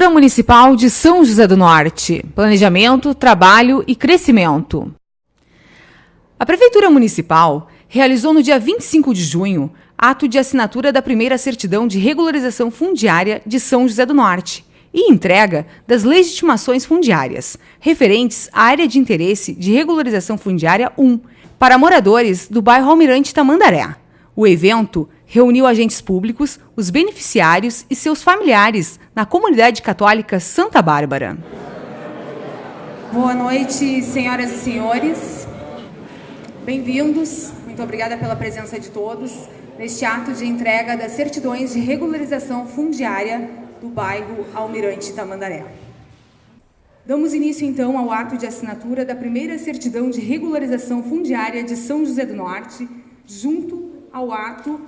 Prefeitura Municipal de São José do Norte. Planejamento, trabalho e crescimento. A Prefeitura Municipal realizou no dia 25 de junho ato de assinatura da primeira certidão de regularização fundiária de São José do Norte e entrega das legitimações fundiárias, referentes à área de interesse de regularização fundiária 1, para moradores do bairro Almirante Tamandaré. O evento reuniu agentes públicos, os beneficiários e seus familiares na comunidade católica Santa Bárbara. Boa noite, senhoras e senhores. Bem-vindos. Muito obrigada pela presença de todos neste ato de entrega das certidões de regularização fundiária do bairro Almirante Tamandaré. Damos início, então, ao ato de assinatura da primeira certidão de regularização fundiária de São José do Norte. Junto ao ato,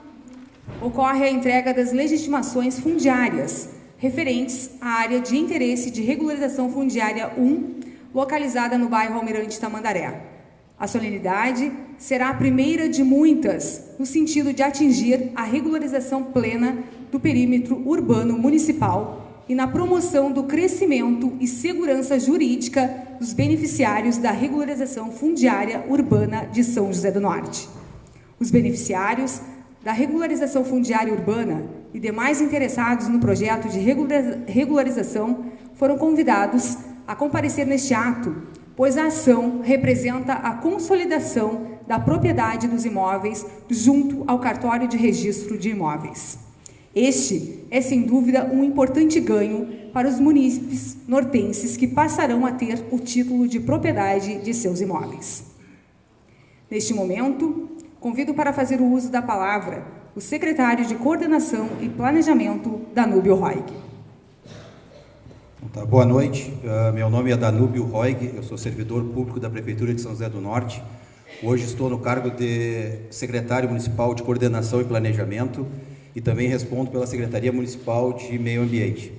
ocorre a entrega das legitimações fundiárias referentes à área de interesse de regularização fundiária 1, localizada no bairro Almirante Tamandaré. A solenidade será a primeira de muitas no sentido de atingir a regularização plena do perímetro urbano municipal e na promoção do crescimento e segurança jurídica dos beneficiários da regularização fundiária urbana de São José do Norte. Os beneficiários da regularização fundiária urbana e demais interessados no projeto de regularização foram convidados a comparecer neste ato, pois a ação representa a consolidação da propriedade dos imóveis junto ao cartório de registro de imóveis. Este é, sem dúvida, um importante ganho para os munícipes nortenses que passarão a ter o título de propriedade de seus imóveis. Neste momento, convido para fazer o uso da palavra o secretário de Coordenação e Planejamento, Danúbio Roig. Tá, boa noite, meu nome é Danúbio Roig, eu sou servidor público da Prefeitura de São José do Norte. Hoje estou no cargo de secretário municipal de Coordenação e Planejamento e também respondo pela Secretaria Municipal de Meio Ambiente.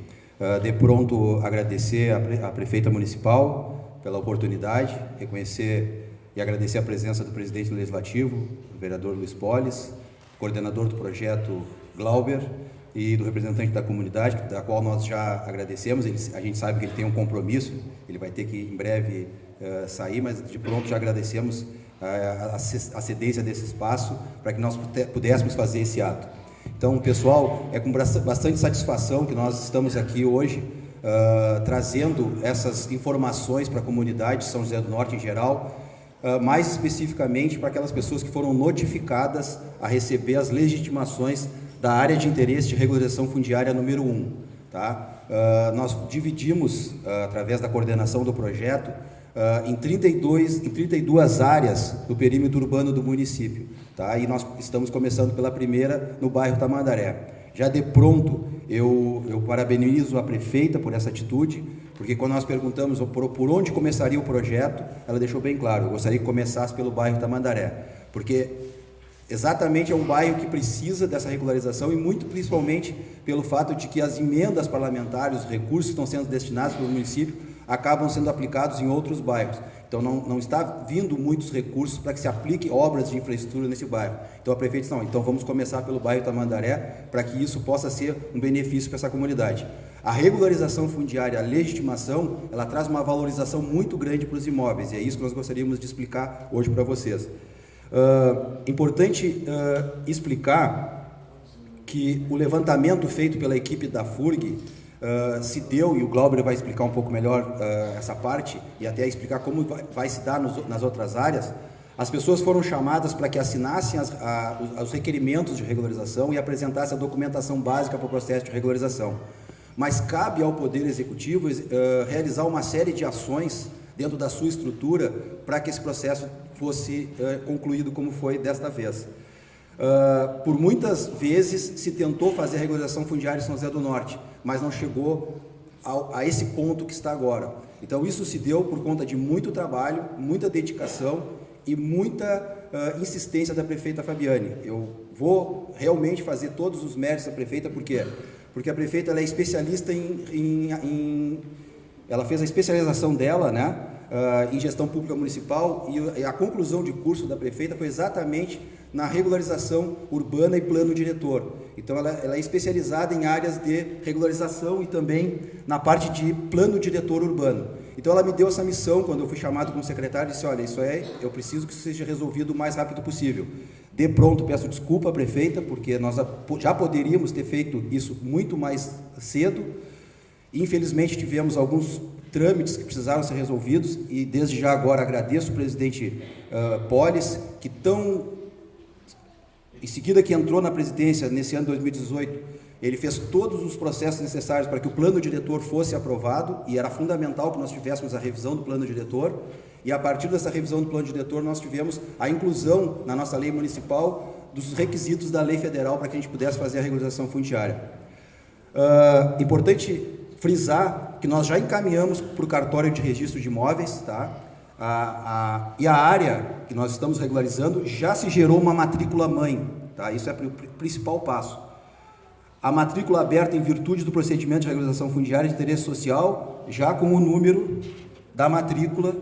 De pronto, agradecer à prefeita municipal pela oportunidade, reconhecer e agradecer a presença do presidente do Legislativo, o vereador Luiz Polis, coordenador do projeto Glauber e do representante da comunidade, da qual nós já agradecemos. A gente sabe que ele tem um compromisso, ele vai ter que em breve sair, mas de pronto já agradecemos a cedência desse espaço para que nós pudéssemos fazer esse ato. Então, pessoal, é com bastante satisfação que nós estamos aqui hoje trazendo essas informações para a comunidade de São José do Norte em geral, mais especificamente para aquelas pessoas que foram notificadas a receber as legitimações da área de interesse de regularização fundiária número 1. Tá? Nós dividimos, através da coordenação do projeto, em 32 áreas do perímetro urbano do município. Tá? E nós estamos começando pela primeira no bairro Tamandaré. Já de pronto, eu parabenizo a prefeita por essa atitude, porque quando nós perguntamos por onde começaria o projeto, ela deixou bem claro, eu gostaria que começasse pelo bairro Tamandaré, porque exatamente é um bairro que precisa dessa regularização e muito principalmente pelo fato de que as emendas parlamentares, os recursos que estão sendo destinados pelo município, acabam sendo aplicados em outros bairros. Então, não está vindo muitos recursos para que se aplique obras de infraestrutura nesse bairro. Então, a prefeita disse, não, então vamos começar pelo bairro Tamandaré para que isso possa ser um benefício para essa comunidade. A regularização fundiária, a legitimação, ela traz uma valorização muito grande para os imóveis, e é isso que nós gostaríamos de explicar hoje para vocês. Importante explicar que o levantamento feito pela equipe da FURG se deu, e o Glauber vai explicar um pouco melhor essa parte, e até explicar como vai se dar nas outras áreas. As pessoas foram chamadas para que assinassem os requerimentos de regularização e apresentassem a documentação básica para o processo de regularização. Mas cabe ao Poder Executivo realizar uma série de ações dentro da sua estrutura para que esse processo fosse concluído como foi desta vez. Por muitas vezes se tentou fazer a regularização fundiária em São José do Norte, mas não chegou a esse ponto que está agora. Então isso se deu por conta de muito trabalho, muita dedicação e muita insistência da prefeita Fabiane. Eu vou realmente fazer todos os méritos da prefeita, por quê? Porque a prefeita ela é especialista ela fez a especialização dela, né, em gestão pública municipal, e a conclusão de curso da prefeita foi exatamente na regularização urbana e plano diretor. Então, ela é especializada em áreas de regularização e também na parte de plano diretor urbano. Então, ela me deu essa missão, quando eu fui chamado como secretário, disse, olha, eu preciso que isso seja resolvido o mais rápido possível. De pronto, peço desculpa à prefeita, porque nós já poderíamos ter feito isso muito mais cedo. Infelizmente, tivemos alguns trâmites que precisaram ser resolvidos e, desde já agora, agradeço o presidente Polis, que em seguida que entrou na presidência, nesse ano de 2018, ele fez todos os processos necessários para que o plano diretor fosse aprovado, e era fundamental que nós tivéssemos a revisão do plano diretor, e a partir dessa revisão do plano diretor nós tivemos a inclusão na nossa lei municipal dos requisitos da lei federal para que a gente pudesse fazer a regularização fundiária. Importante frisar que nós já encaminhamos para o cartório de registro de imóveis, tá? E a área que nós estamos regularizando já se gerou uma matrícula mãe, tá? Isso é o principal passo. A matrícula aberta em virtude do procedimento de regularização fundiária de interesse social, já com o número da matrícula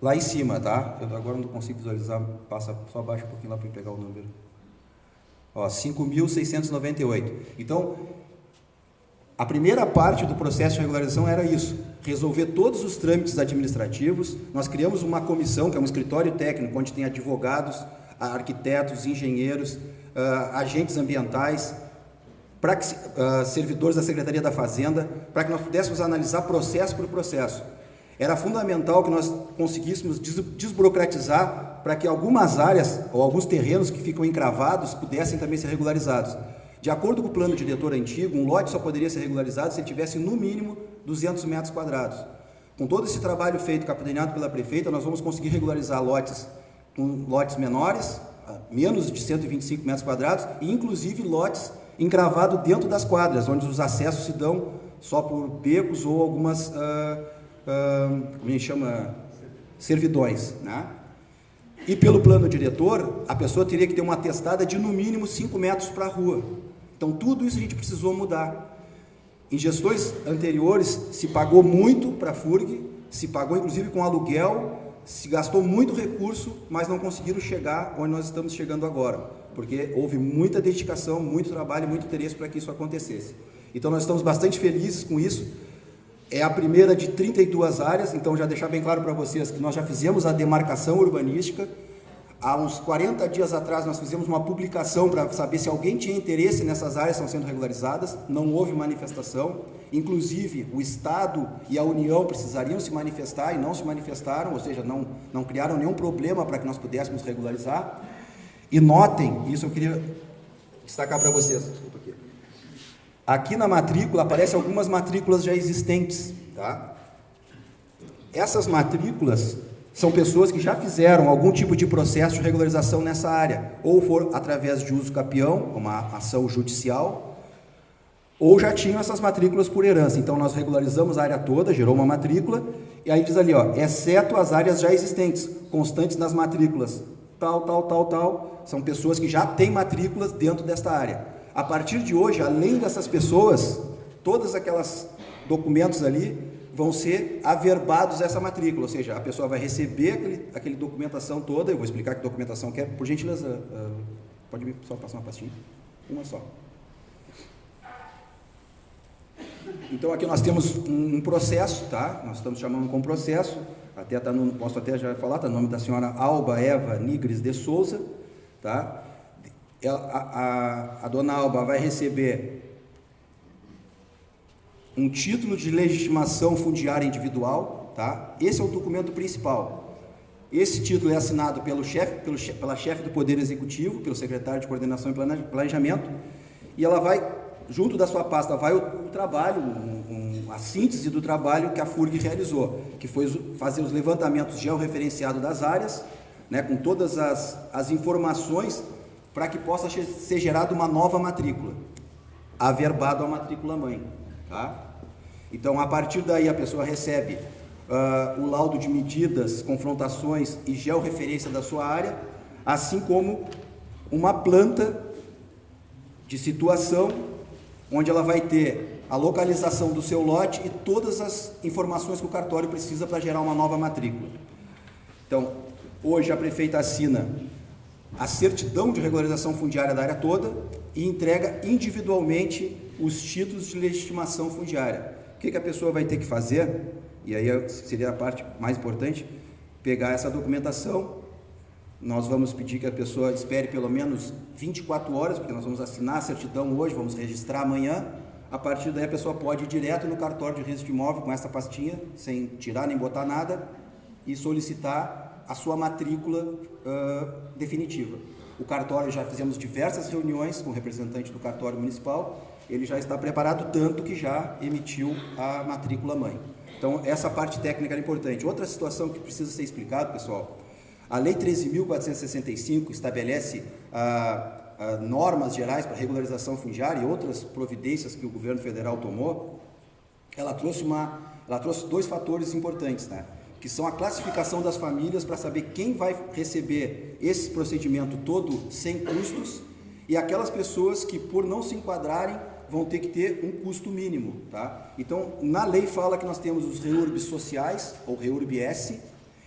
lá em cima, tá? Eu agora não consigo visualizar, passa só abaixo um pouquinho lá para eu pegar o número. Ó, 5.698. Então, a primeira parte do processo de regularização era isso, resolver todos os trâmites administrativos. Nós criamos uma comissão, que é um escritório técnico, onde tem advogados, arquitetos, engenheiros, agentes ambientais, servidores da Secretaria da Fazenda, para que nós pudéssemos analisar processo por processo. Era fundamental que nós conseguíssemos desburocratizar para que algumas áreas ou alguns terrenos que ficam encravados pudessem também ser regularizados. De acordo com o plano diretor antigo, um lote só poderia ser regularizado se ele tivesse no mínimo 200 metros quadrados. Com todo esse trabalho feito, capitaneado pela prefeita, nós vamos conseguir regularizar lotes com lotes menores, menos de 125 metros quadrados, e inclusive lotes encravados dentro das quadras, onde os acessos se dão só por becos ou algumas, como a gente chama, servidões, né? E pelo plano diretor, a pessoa teria que ter uma atestada de no mínimo 5 metros para a rua. Então, tudo isso a gente precisou mudar. Em gestões anteriores, se pagou muito para a FURG, se pagou inclusive com aluguel, se gastou muito recurso, mas não conseguiram chegar onde nós estamos chegando agora, porque houve muita dedicação, muito trabalho, muito interesse para que isso acontecesse. Então, nós estamos bastante felizes com isso. É a primeira de 32 áreas, então já deixar bem claro para vocês que nós já fizemos a demarcação urbanística. Há uns 40 dias atrás nós fizemos uma publicação para saber se alguém tinha interesse nessas áreas que estão sendo regularizadas, não houve manifestação, inclusive o Estado e a União precisariam se manifestar e não se manifestaram, ou seja, não criaram nenhum problema para que nós pudéssemos regularizar. E notem, isso eu queria destacar para vocês, desculpa aqui. Aqui na matrícula aparecem algumas matrículas já existentes, tá? Essas matrículas são pessoas que já fizeram algum tipo de processo de regularização nessa área, ou for através de uso capião, uma ação judicial, ou já tinham essas matrículas por herança. Então, nós regularizamos a área toda, gerou uma matrícula, e aí diz ali, ó, exceto as áreas já existentes, constantes nas matrículas, tal, são pessoas que já têm matrículas dentro desta área. A partir de hoje, além dessas pessoas, todas aquelas documentos ali vão ser averbados essa matrícula, ou seja, a pessoa vai receber aquele documentação toda. Eu vou explicar que documentação que é. Por gentileza, pode me só passar uma pastinha? Uma só. Então, aqui nós temos um processo, tá? Nós estamos chamando com processo, até tá posso até já falar, tá no nome da senhora Alba Eva Nigres de Souza, tá? A dona Alba vai receber um título de legitimação fundiária individual, tá? Esse é o documento principal. Esse título é assinado pela chefe do Poder Executivo, pelo secretário de Coordenação e Planejamento, e ela vai, junto da sua pasta, vai o trabalho, a síntese do trabalho que a FURG realizou, que foi fazer os levantamentos georreferenciados das áreas, né, com todas as informações, para que possa ser gerada uma nova matrícula, averbado a matrícula mãe, tá? Então, a partir daí, a pessoa recebe o laudo de medidas, confrontações e georreferência da sua área, assim como uma planta de situação, onde ela vai ter a localização do seu lote e todas as informações que o cartório precisa para gerar uma nova matrícula. Então, hoje a prefeita assina a certidão de regularização fundiária da área toda e entrega individualmente os títulos de legitimação fundiária. O que a pessoa vai ter que fazer? E aí seria a parte mais importante, pegar essa documentação. Nós vamos pedir que a pessoa espere pelo menos 24 horas, porque nós vamos assinar a certidão hoje, vamos registrar amanhã. A partir daí a pessoa pode ir direto no cartório de registro de imóvel com essa pastinha, sem tirar nem botar nada, e solicitar a sua matrícula definitiva. O cartório, já fizemos diversas reuniões com o representante do cartório municipal, ele já está preparado, tanto que já emitiu a matrícula mãe. Então, essa parte técnica é importante. Outra situação que precisa ser explicada, pessoal, a Lei 13.465 estabelece normas gerais para regularização fundiária e outras providências que o governo federal tomou. Ela trouxe dois fatores importantes, né? Que são a classificação das famílias para saber quem vai receber esse procedimento todo sem custos e aquelas pessoas que, por não se enquadrarem, vão ter que ter um custo mínimo, tá? Então, na lei fala que nós temos os REURBs sociais, ou REURB-S,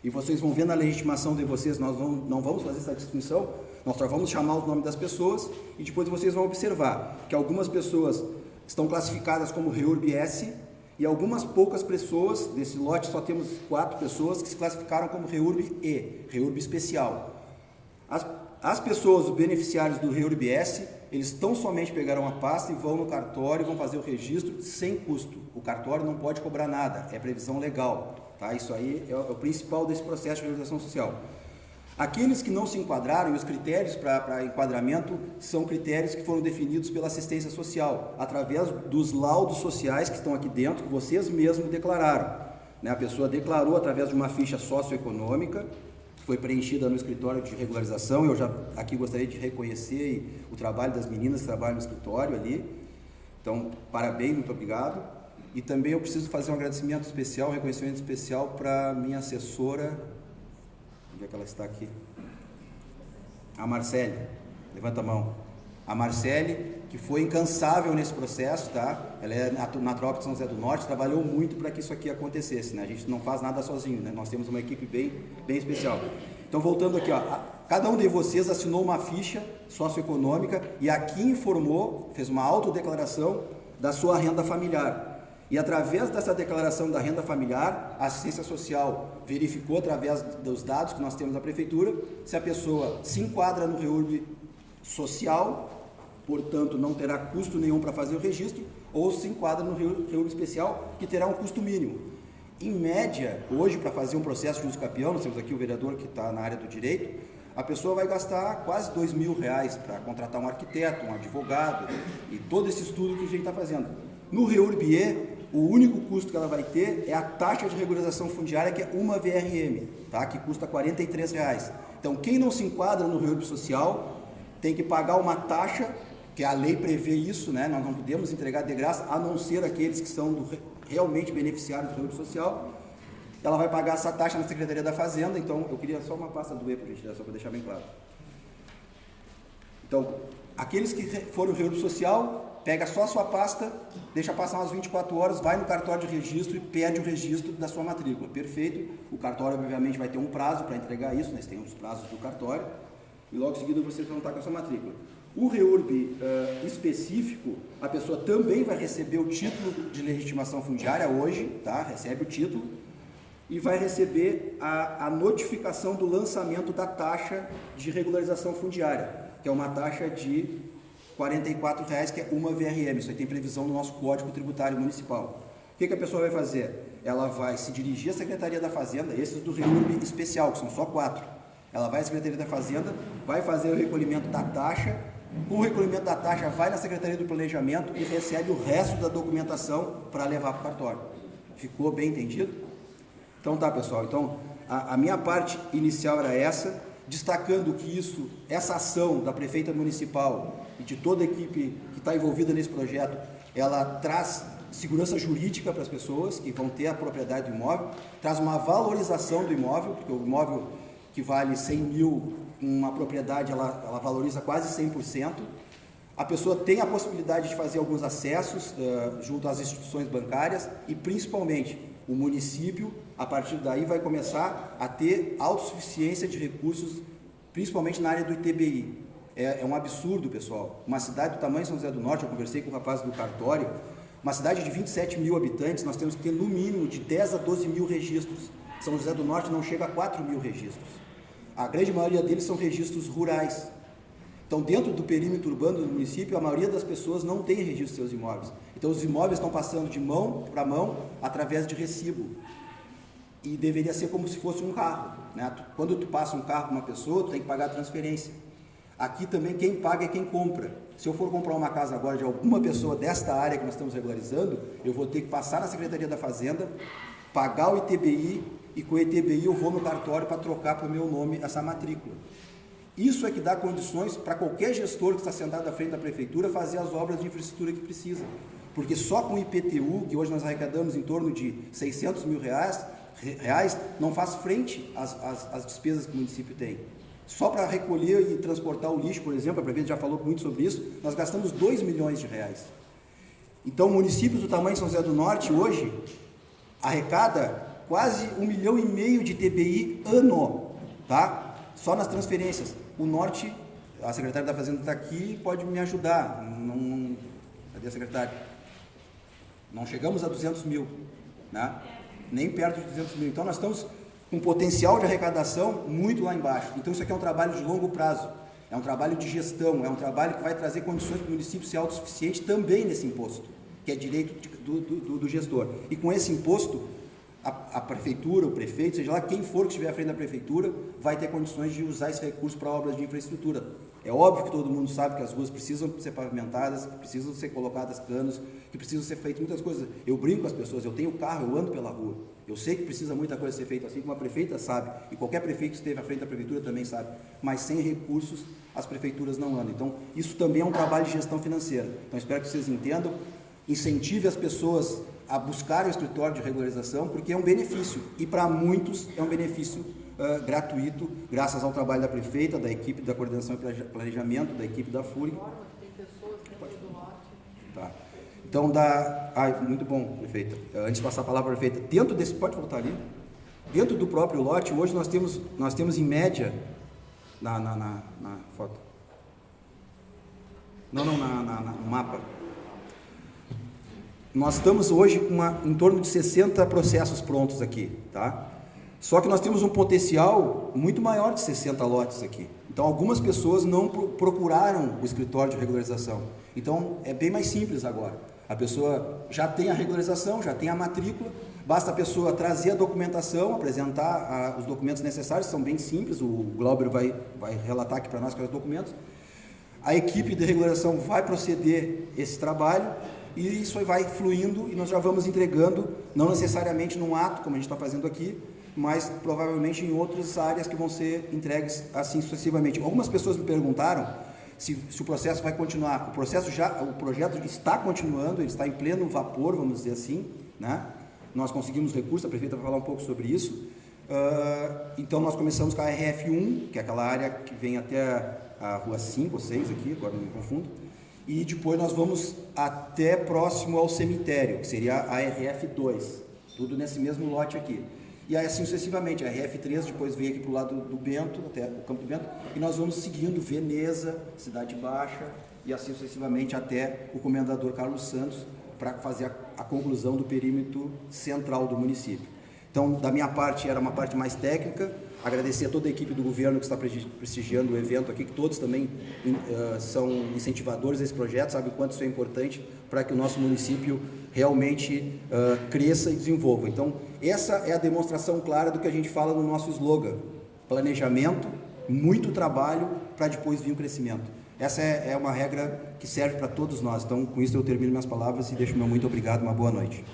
e vocês vão ver na legitimação de vocês, nós não vamos fazer essa distinção, nós só vamos chamar os nomes das pessoas e depois vocês vão observar que algumas pessoas estão classificadas como REURB-S e algumas poucas pessoas, desse lote só temos 4 pessoas que se classificaram como REURB-E, REURB especial. As pessoas, os beneficiários do REURB-S, eles tão somente pegarão a pasta e vão no cartório e vão fazer o registro sem custo. O cartório não pode cobrar nada, é previsão legal, tá? Isso aí é o principal desse processo de regularização social. Aqueles que não se enquadraram, e os critérios para enquadramento são critérios que foram definidos pela assistência social, através dos laudos sociais que estão aqui dentro, que vocês mesmos declararam, né? A pessoa declarou através de uma ficha socioeconômica, foi preenchida no escritório de regularização. Eu já aqui gostaria de reconhecer o trabalho das meninas que trabalham no escritório ali. Então, parabéns, muito obrigado. E também eu preciso fazer um agradecimento especial, um reconhecimento especial para minha assessora, onde é que ela está aqui? A Marcele, levanta a mão. A Marcele, que foi incansável nesse processo, tá? Ela é natural de São José do Norte, trabalhou muito para que isso aqui acontecesse, né? A gente não faz nada sozinho, né? Nós temos uma equipe bem especial. Então, voltando aqui, ó, cada um de vocês assinou uma ficha socioeconômica e aqui informou, fez uma autodeclaração da sua renda familiar. E através dessa declaração da renda familiar, a assistência social verificou através dos dados que nós temos da prefeitura se a pessoa se enquadra no REURB social, portanto não terá custo nenhum para fazer o registro, ou se enquadra no REURB especial, que terá um custo mínimo. Em média, hoje, para fazer um processo de uso capião, nós temos aqui o vereador que está na área do direito, a pessoa vai gastar quase R$2.000 para contratar um arquiteto, um advogado e todo esse estudo que a gente está fazendo. No REURB-E, o único custo que ela vai ter é a taxa de regularização fundiária, que é uma VRM, tá? Que custa R$43. Então, quem não se enquadra no REURB social tem que pagar uma taxa, que a lei prevê isso, né? Nós não podemos entregar de graça, a não ser aqueles que são realmente beneficiários do REURB social. Ela vai pagar essa taxa na Secretaria da Fazenda. Então, eu queria só uma pasta do E para a gente, só para deixar bem claro. Então, aqueles que foram no REURB social, pega só a sua pasta, deixa passar umas 24 horas, vai no cartório de registro e pede o registro da sua matrícula. Perfeito. O cartório, obviamente, vai ter um prazo para entregar isso, nós temos os prazos do cartório, e logo em seguida vocês vão estar com a sua matrícula. O REURB específico, a pessoa também vai receber o título de legitimação fundiária hoje, tá? Recebe o título e vai receber a notificação do lançamento da taxa de regularização fundiária, que é uma taxa de R$44, que é uma VRM. Isso aí tem previsão no nosso Código Tributário Municipal. O que a pessoa vai fazer? Ela vai se dirigir à Secretaria da Fazenda, esses do REURB especial, que são só 4. Ela vai à Secretaria da Fazenda, vai fazer o recolhimento da taxa. Com o recolhimento da taxa, vai na Secretaria do Planejamento e recebe o resto da documentação para levar para o cartório. Ficou bem entendido? Então tá, pessoal. Então, a minha parte inicial era essa, destacando que essa ação da prefeita municipal e de toda a equipe que está envolvida nesse projeto, ela traz segurança jurídica para as pessoas que vão ter a propriedade do imóvel, traz uma valorização do imóvel, porque o imóvel que vale 100 mil, uma propriedade, ela valoriza quase 100%. A pessoa tem a possibilidade de fazer alguns acessos junto às instituições bancárias e, principalmente, o município, a partir daí, vai começar a ter autossuficiência de recursos principalmente na área do ITBI. É um absurdo, pessoal. Uma cidade do tamanho de São José do Norte, eu conversei com o rapaz do cartório, uma cidade de 27 mil habitantes, nós temos que ter no mínimo de 10 a 12 mil registros. São José do Norte não chega a 4 mil registros. A grande maioria deles são registros rurais. Então, dentro do perímetro urbano do município, a maioria das pessoas não tem registro de seus imóveis. Então, os imóveis estão passando de mão para mão através de recibo. E deveria ser como se fosse um carro, né? Quando tu passa um carro para uma pessoa, tu tem que pagar a transferência. Aqui também quem paga é quem compra. Se eu for comprar uma casa agora de alguma pessoa desta área que nós estamos regularizando, eu vou ter que passar na Secretaria da Fazenda, pagar o ITBI, e com o ITBI eu vou no cartório para trocar para o meu nome essa matrícula. Isso é que dá condições para qualquer gestor que está sentado à frente da prefeitura fazer as obras de infraestrutura que precisa. Porque só com o IPTU, que hoje nós arrecadamos em torno de 600 mil reais, não faz frente às despesas que o município tem. Só para recolher e transportar o lixo, por exemplo, a prefeita já falou muito sobre isso, nós gastamos 2 milhões de reais. Então, municípios do tamanho de São José do Norte, hoje, arrecada quase 1,5 milhão de TBI ano, tá? Só nas transferências. O Norte, a secretária da Fazenda está aqui, pode me ajudar. Cadê a secretária? Não chegamos a 200 mil, né? Nem perto de 200 mil. Então, nós estamos com potencial de arrecadação muito lá embaixo. Então, isso aqui é um trabalho de longo prazo. É um trabalho de gestão, é um trabalho que vai trazer condições para o município ser autossuficiente também nesse imposto, que é direito do gestor. E com esse imposto, a prefeitura, o prefeito, seja lá quem for que estiver à frente da prefeitura, vai ter condições de usar esse recurso para obras de infraestrutura. É óbvio que todo mundo sabe que as ruas precisam ser pavimentadas, que precisam ser colocadas canos, que precisam ser feitas muitas coisas. Eu brinco com as pessoas, eu tenho carro, eu ando pela rua. Eu sei que precisa muita coisa ser feita, assim como a prefeita sabe, e qualquer prefeito que esteve à frente da prefeitura também sabe, mas sem recursos as prefeituras não andam. Então, isso também é um trabalho de gestão financeira. Então, espero que vocês entendam, incentive as pessoas a buscarem o escritório de regularização, porque é um benefício, e para muitos é um benefício gratuito, graças ao trabalho da prefeita, da equipe da coordenação e planejamento, da equipe da FURI. Tem pessoas dentro do lote. Tá. Então, muito bom, prefeita. Antes de passar a palavra para a prefeita, dentro desse, pode voltar ali, dentro do próprio lote, hoje nós temos em média, na foto, no mapa, nós estamos hoje com em torno de 60 processos prontos aqui, tá? Só que nós temos um potencial muito maior de 60 lotes aqui. Então, algumas pessoas não procuraram o escritório de regularização. Então, é bem mais simples agora. A pessoa já tem a regularização, já tem a matrícula, basta a pessoa trazer a documentação, apresentar os documentos necessários, são bem simples, o Glauber vai relatar aqui para nós quais os documentos. A equipe de regularização vai proceder esse trabalho, e isso vai fluindo e nós já vamos entregando, não necessariamente num ato, como a gente está fazendo aqui, mas provavelmente em outras áreas que vão ser entregues assim sucessivamente. Algumas pessoas me perguntaram se o processo vai continuar. O projeto está continuando, ele está em pleno vapor, vamos dizer assim, né? Nós conseguimos recursos, a prefeita vai falar um pouco sobre isso. Então nós começamos com a RF1, que é aquela área que vem até a rua 5 ou 6 aqui, agora não me confundo. E depois nós vamos até próximo ao cemitério, que seria a RF2, tudo nesse mesmo lote aqui. E aí assim sucessivamente, a RF3 depois vem aqui para o lado do Bento, até o Campo do Bento, e nós vamos seguindo Veneza, Cidade Baixa, e assim sucessivamente até o Comendador Carlos Santos, para fazer a conclusão do perímetro central do município. Então, da minha parte, era uma parte mais técnica. Agradecer a toda a equipe do governo que está prestigiando o evento aqui, que todos também são incentivadores desse projeto, sabe o quanto isso é importante para que o nosso município realmente cresça e desenvolva. Então, essa é a demonstração clara do que a gente fala no nosso slogan: planejamento, muito trabalho, para depois vir o crescimento. Essa é uma regra que serve para todos nós. Então, com isso eu termino minhas palavras e deixo o meu muito obrigado, uma boa noite.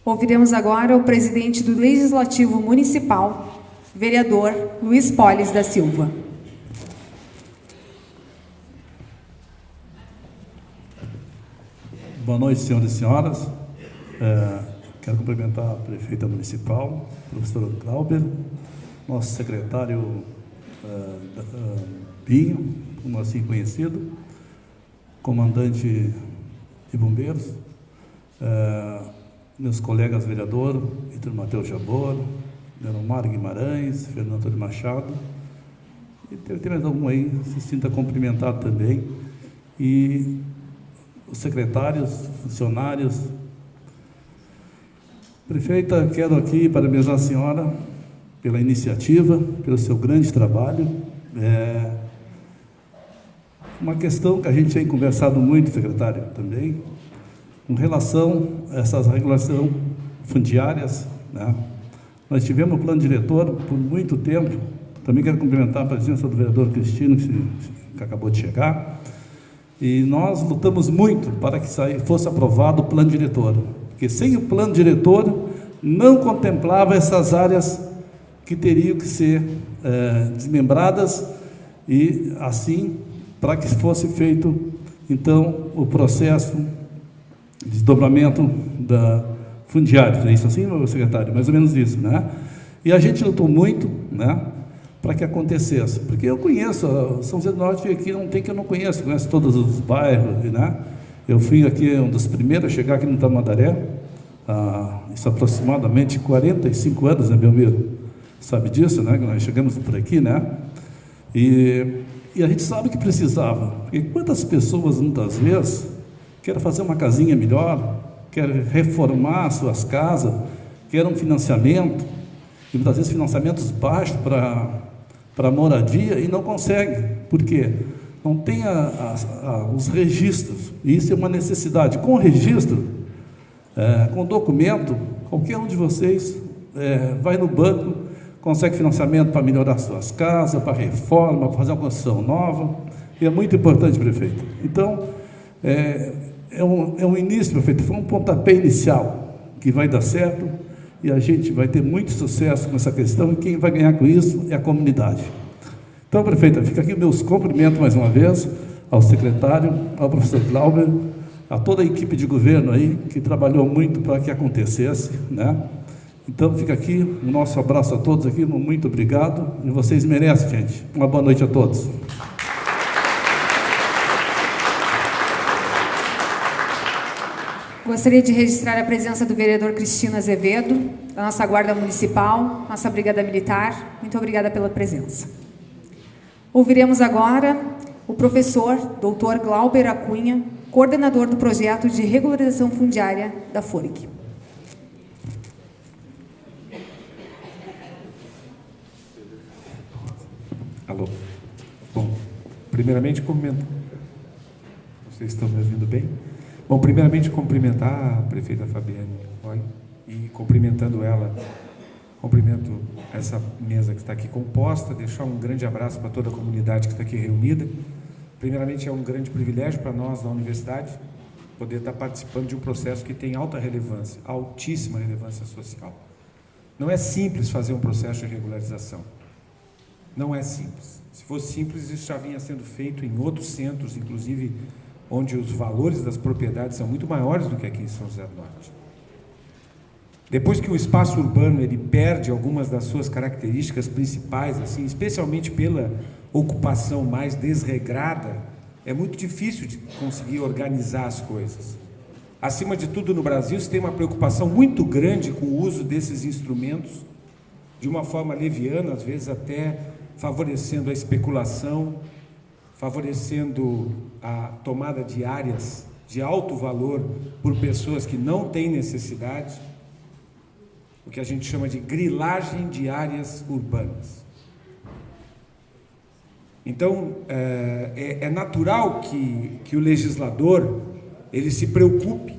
Ouviremos agora o presidente do Legislativo Municipal, vereador Luiz Polis da Silva. Boa noite, senhoras e senhoras. Quero cumprimentar a prefeita municipal, professor Glauber, nosso secretário Pinho, como assim conhecido, comandante de bombeiros, meus colegas vereadores, Vitor Matheus Jabor, Leomar Guimarães, Fernando Antônio Machado, e tem mais algum aí, se sinta cumprimentado também, e os secretários, funcionários. Prefeita, quero aqui parabenizar a senhora pela iniciativa, pelo seu grande trabalho. Uma questão que a gente tem conversado muito, secretário, também, com relação a essas regulações fundiárias, né? Nós tivemos o plano diretor por muito tempo. Também quero cumprimentar a presença do vereador Cristino, que acabou de chegar, e nós lutamos muito para que fosse aprovado o plano diretor, porque sem o plano diretor não contemplava essas áreas que teriam que ser desmembradas, e assim, para que fosse feito, então, o processo de desdobramento da fundiária. É isso assim, meu secretário? Mais ou menos isso, né? E a gente lutou muito, né, para que acontecesse, porque eu conheço, São José do Norte aqui não tem que eu não conheço, conheço todos os bairros, né? Eu fui aqui um dos primeiros a chegar aqui no Tamandaré, isso aproximadamente 45 anos, né, Belmiro? Sabe disso, né? Que nós chegamos por aqui, né? E a gente sabe que precisava, porque quantas pessoas, muitas vezes, querem fazer uma casinha melhor, querem reformar suas casas, querem um financiamento, e muitas vezes financiamentos baixos para moradia, e não conseguem. Por quê? Não tem os registros, e isso é uma necessidade. Com o registro, com o documento, qualquer um de vocês vai no banco, consegue financiamento para melhorar suas casas, para reforma, para fazer uma construção nova, e é muito importante, prefeito. Então, é um início, prefeito, foi um pontapé inicial que vai dar certo, e a gente vai ter muito sucesso com essa questão, e quem vai ganhar com isso é a comunidade. Então, prefeita, fica aqui meus cumprimentos mais uma vez ao secretário, ao professor Glauber, a toda a equipe de governo aí, que trabalhou muito para que acontecesse, né? Então, fica aqui o nosso abraço a todos aqui, muito obrigado, e vocês merecem, gente. Uma boa noite a todos. Gostaria de registrar a presença do vereador Cristino Azevedo, da nossa Guarda Municipal, nossa Brigada Militar. Muito obrigada pela presença. Ouviremos agora o professor Dr. Glauber Acunha, coordenador do projeto de regularização fundiária da FORG. Alô. Bom, primeiramente, vocês estão me ouvindo bem? Bom, primeiramente, cumprimentar a prefeita Fabiane Roy, e cumprimentando ela, cumprimento essa mesa que está aqui composta, deixar um grande abraço para toda a comunidade que está aqui reunida. Primeiramente, é um grande privilégio para nós da universidade poder estar participando de um processo que tem alta relevância, altíssima relevância social. Não é simples fazer um processo de regularização. Não é simples. Se fosse simples, isso já vinha sendo feito em outros centros, inclusive onde os valores das propriedades são muito maiores do que aqui em São José do Norte. Depois que o espaço urbano ele perde algumas das suas características principais, assim, especialmente pela ocupação mais desregrada, é muito difícil de conseguir organizar as coisas. Acima de tudo, no Brasil, se tem uma preocupação muito grande com o uso desses instrumentos, de uma forma leviana, às vezes até favorecendo a especulação, favorecendo a tomada de áreas de alto valor por pessoas que não têm necessidade, o que a gente chama de grilagem de áreas urbanas. Então, é natural que o legislador ele se preocupe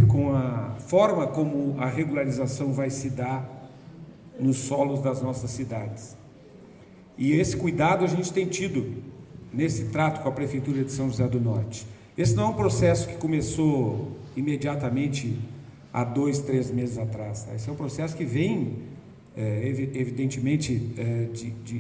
com a forma como a regularização vai se dar nos solos das nossas cidades. E esse cuidado a gente tem tido nesse trato com a Prefeitura de São José do Norte. Esse não é um processo que começou imediatamente há 2, 3 meses atrás. Tá? Esse é um processo que vem, evidentemente,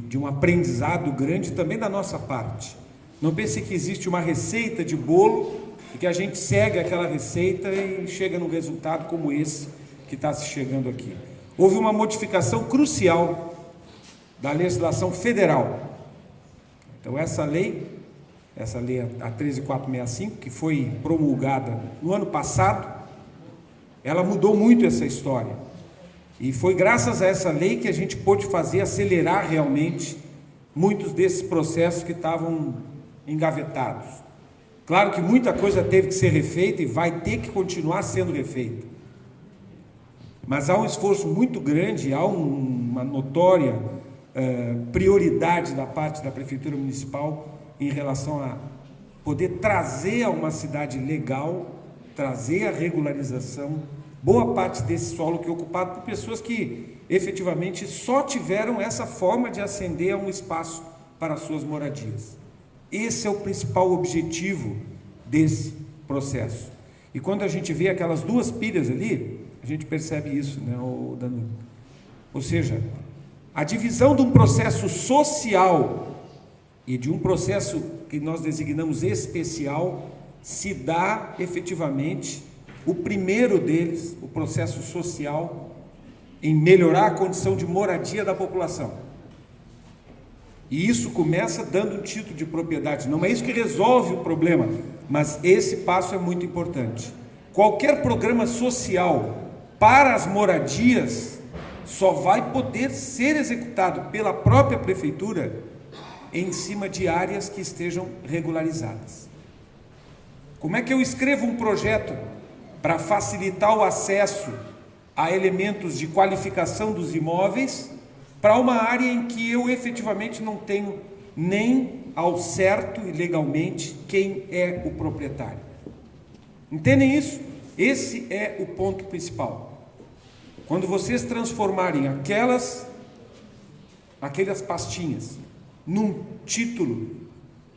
de um aprendizado grande também da nossa parte. Não pense que existe uma receita de bolo e que a gente segue aquela receita e chega num resultado como esse que está se chegando aqui. Houve uma modificação crucial da legislação federal. Então, essa lei, a 13465, que foi promulgada no ano passado, ela mudou muito essa história. E foi graças a essa lei que a gente pôde acelerar realmente muitos desses processos que estavam engavetados. Claro que muita coisa teve que ser refeita e vai ter que continuar sendo refeita. Mas há um esforço muito grande, há uma notória prioridade da parte da Prefeitura Municipal em relação a poder trazer a uma cidade legal, trazer a regularização, boa parte desse solo que é ocupado por pessoas que efetivamente só tiveram essa forma de ascender a um espaço para suas moradias. Esse é o principal objetivo desse processo. E quando a gente vê aquelas duas pilhas ali, a gente percebe isso, né, Danilo? Ou seja, a divisão de um processo social e de um processo que nós designamos especial se dá efetivamente, o primeiro deles, o processo social, em melhorar a condição de moradia da população. E isso começa dando título de propriedade. Não é isso que resolve o problema, mas esse passo é muito importante. Qualquer programa social para as moradias só vai poder ser executado pela própria prefeitura em cima de áreas que estejam regularizadas. Como é que eu escrevo um projeto para facilitar o acesso a elementos de qualificação dos imóveis para uma área em que eu efetivamente não tenho nem ao certo e legalmente quem é o proprietário? Entendem isso? Esse é o ponto principal. Quando vocês transformarem aquelas pastinhas num título,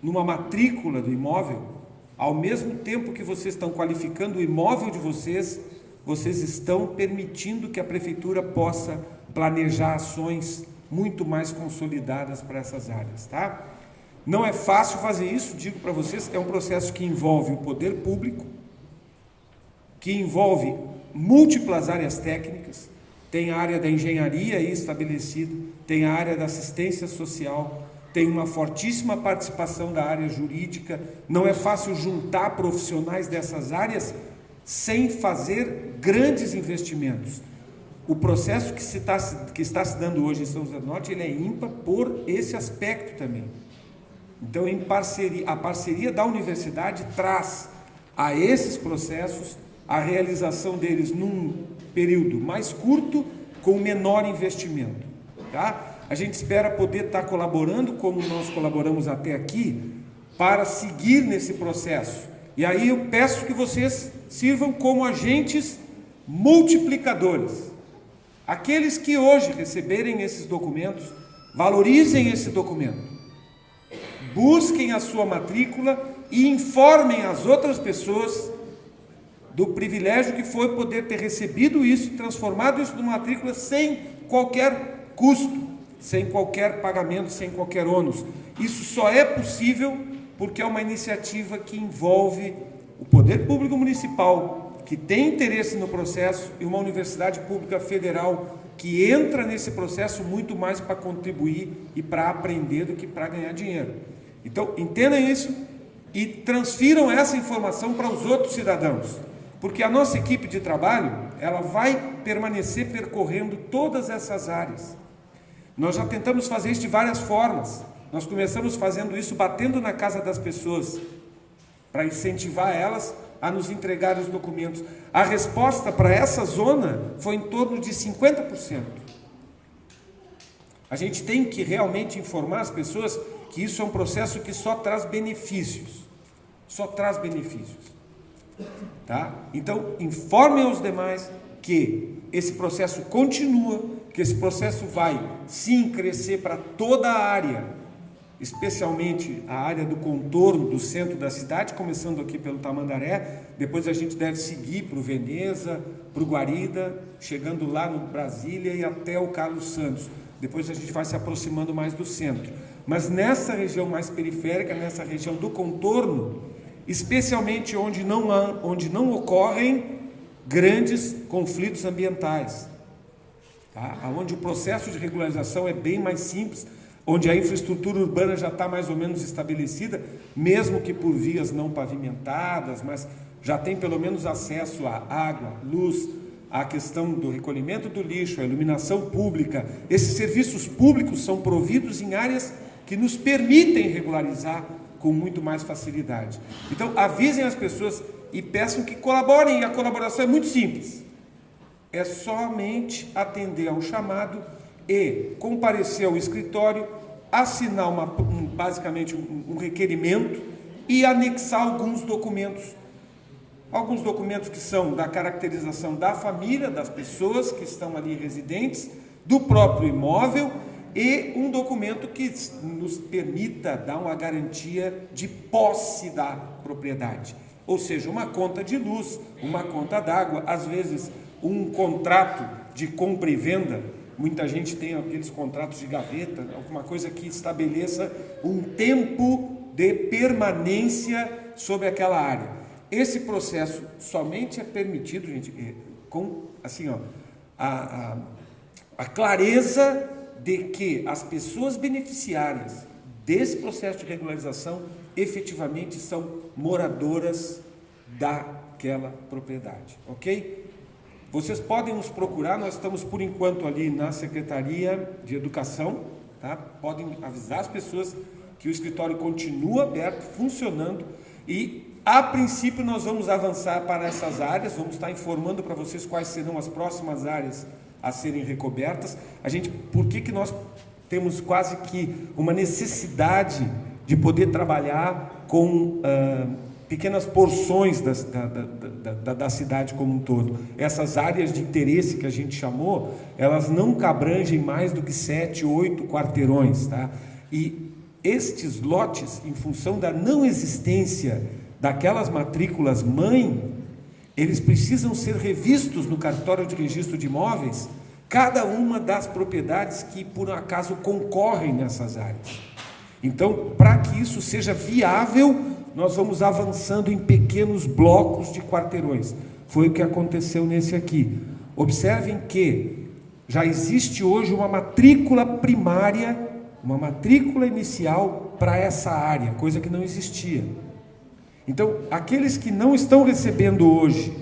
numa matrícula do imóvel, ao mesmo tempo que vocês estão qualificando o imóvel de vocês, vocês estão permitindo que a prefeitura possa planejar ações muito mais consolidadas para essas áreas, tá? Não é fácil fazer isso, digo para vocês, é um processo que envolve o poder público, que envolve múltiplas áreas técnicas, tem a área da engenharia aí estabelecida, tem a área da assistência social, tem uma fortíssima participação da área jurídica. Não é fácil juntar profissionais dessas áreas sem fazer grandes investimentos. O processo que está se dando hoje em São José do Norte, ele é ímpar por esse aspecto também. Então, a parceria da universidade traz a esses processos a realização deles num período mais curto, com menor investimento, tá? A gente espera poder estar colaborando, como nós colaboramos até aqui, para seguir nesse processo. E aí eu peço que vocês sirvam como agentes multiplicadores. Aqueles que hoje receberem esses documentos, valorizem esse documento, busquem a sua matrícula e informem as outras pessoas do privilégio que foi poder ter recebido isso, transformado isso numa matrícula sem qualquer custo, sem qualquer pagamento, sem qualquer ônus. Isso só é possível porque é uma iniciativa que envolve o poder público municipal, que tem interesse no processo, e uma universidade pública federal que entra nesse processo muito mais para contribuir e para aprender do que para ganhar dinheiro. Então, entendam isso e transfiram essa informação para os outros cidadãos, porque a nossa equipe de trabalho, ela vai permanecer percorrendo todas essas áreas. Nós já tentamos fazer isso de várias formas. Nós começamos fazendo isso batendo na casa das pessoas, para incentivar elas a nos entregar os documentos. A resposta para essa zona foi em torno de 50%. A gente tem que realmente informar as pessoas que isso é um processo que só traz benefícios. Só traz benefícios. Tá? Então, informem aos demais que esse processo continua, que esse processo vai sim crescer para toda a área, especialmente a área do contorno do centro da cidade, começando aqui pelo Tamandaré, depois a gente deve seguir para o Veneza, para o Guarida, chegando lá no Brasília e até o Carlos Santos. Depois a gente vai se aproximando mais do centro. Mas nessa região mais periférica, nessa região do contorno, especialmente onde não ocorrem grandes conflitos ambientais, tá? Onde o processo de regularização é bem mais simples, onde a infraestrutura urbana já está mais ou menos estabelecida, mesmo que por vias não pavimentadas, mas já tem pelo menos acesso à água, luz, à questão do recolhimento do lixo, a iluminação pública. Esses serviços públicos são providos em áreas que nos permitem regularizar com muito mais facilidade. Então, avisem as pessoas e peçam que colaborem. A colaboração é muito simples. É somente atender ao chamado e comparecer ao escritório, assinar basicamente um requerimento e anexar alguns documentos. Alguns documentos que são da caracterização da família, das pessoas que estão ali residentes, do próprio imóvel, e um documento que nos permita dar uma garantia de posse da propriedade. Ou seja, uma conta de luz, uma conta d'água, às vezes um contrato de compra e venda. Muita gente tem aqueles contratos de gaveta, alguma coisa que estabeleça um tempo de permanência sobre aquela área. Esse processo somente é permitido, gente, com assim, a clareza de que as pessoas beneficiárias desse processo de regularização efetivamente são moradoras daquela propriedade, ok? Vocês podem nos procurar, nós estamos por enquanto ali na Secretaria de Educação, tá? Podem avisar as pessoas que o escritório continua aberto, funcionando, e a princípio nós vamos avançar para essas áreas, vamos estar informando para vocês quais serão as próximas áreas a serem recobertas. Por que nós temos quase que uma necessidade de poder trabalhar com pequenas porções da cidade como um todo? Essas áreas de interesse que a gente chamou, elas não abrangem mais do que 7, 8 quarteirões, tá? E estes lotes, em função da não existência daquelas matrículas mãe, eles precisam ser revistos no cartório de registro de imóveis, cada uma das propriedades que por acaso concorrem nessas áreas. Então, para que isso seja viável, nós vamos avançando em pequenos blocos de quarteirões. Foi o que aconteceu nesse aqui. Observem que já existe hoje uma matrícula primária, uma matrícula inicial para essa área, coisa que não existia. Então, aqueles que não estão recebendo hoje